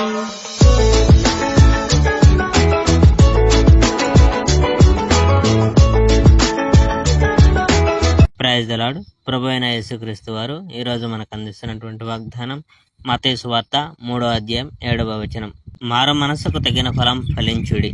Praise the lord. ప్రభు అయిన యేసుక్రీస్తు వారు ఈరోజు మనకు అందిస్తున్నటువంటి వాగ్దానం మత్తయి సువార్త 3వ అధ్యాయం 7వ వచనం. మారు మనసుకు తగిన ఫలం ఫలించుడి.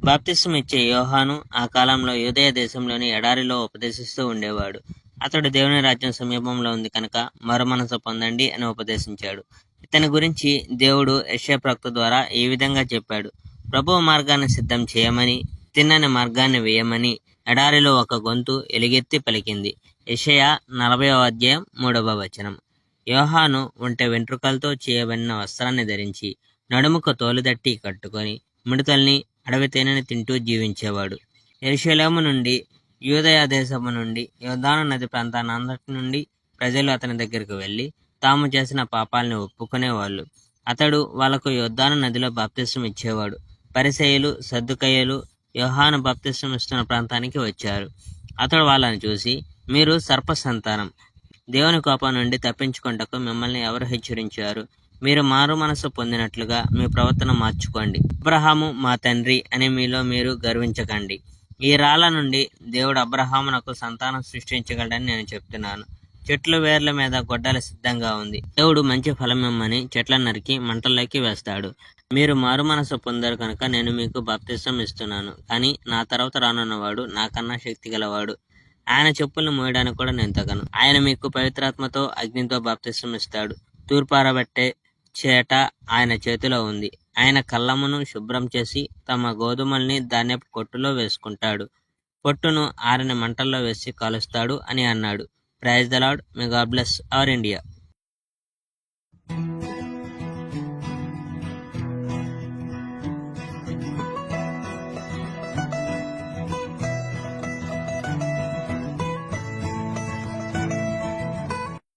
బాప్తిస్మం ఇచ్చే యోహాను ఆ కాలంలో యూదయ దేశంలోని ఎడారిలో ఉపదేశిస్తూ ఉండేవాడు. అతడు దేవుని రాజ్యం సమీపంలో ఉంది కనుక మరు మనసు పొందండి అని ఉపదేశించాడు. ఇతని గురించి దేవుడు యెషయా ప్రవక్త ద్వారా ఈ విధంగా చెప్పాడు. ప్రభువు మార్గాన్ని సిద్ధం చేయమని, తిన్నని మార్గాన్ని వేయమని ఎడారిలో ఒక గొంతు ఎలుగెత్తి పలికింది. యెషయా 40వ అధ్యాయం 3వ వచనం. యోహాను ఒంటె వెంట్రుకలతో చేయబడిన వస్త్రాన్ని ధరించి నడుముకు తోలుదట్టి కట్టుకొని మిడతల్ని అడవి తేనెని తింటూ జీవించేవాడు. యెరూషలేము నుండి, యూదయ దేశము నుండి, యోర్దాను నది ప్రాంతానంతటి నుండి ప్రజలు అతని దగ్గరకు వెళ్ళి తాము చేసిన పాపాలని ఒప్పుకునేవాళ్ళు. అతడు వాళ్లకు యోర్దాను నదిలో బాప్తిస్మం ఇచ్చేవాడు. పరిసయ్యులు, సద్దుకయ్యులు యోహాను బాప్తిస్మం ఇస్తున్న ప్రాంతానికి వచ్చారు. అతడు వాళ్ళని చూసి, మీరు సర్ప సంతానం, దేవుని కోపం నుండి తప్పించుకొనుటకు మిమ్మల్ని ఎవరు హెచ్చరించారు? మీరు మారు మనసు పొందినట్లుగా మీ ప్రవర్తన మార్చుకోండి. అబ్రహాము మా తండ్రి అని మీలో మీరు గర్వించకండి. ఈ రాళ్ల నుండి దేవుడు అబ్రహామునకు సంతానం సృష్టించగలడని నేను చెప్తున్నాను. చెట్లు వేర్ల మీద గొడ్డలి సిద్ధంగా ఉంది. దేవుడు మంచి ఫలం ఇమ్మని చెట్లను నరికి మంటల్లోకి వేస్తాడు. మీరు మారు మనసు పొందారు కనుక నేను మీకు బాప్తిస్మం ఇస్తున్నాను. కానీ నా తర్వాత రానున్నవాడు నాకన్నా శక్తి గలవాడు. ఆయన చెప్పులను మోయడానికి కూడా నేను తగను. ఆయన మీకు పవిత్రాత్మతో అగ్నితో బాప్తిస్మం ఇస్తాడు. తూర్పారబట్టే చేట ఆయన చేతిలో ఉంది. ఆయన కళ్ళమును శుభ్రం చేసి తమ గోధుమల్ని ధాన్యపు కొట్టులో వేసుకుంటాడు. పొట్టును ఆరిన మంటల్లో వేసి కాలుస్తాడు అని అన్నాడు. Praise the lord. May god bless our India.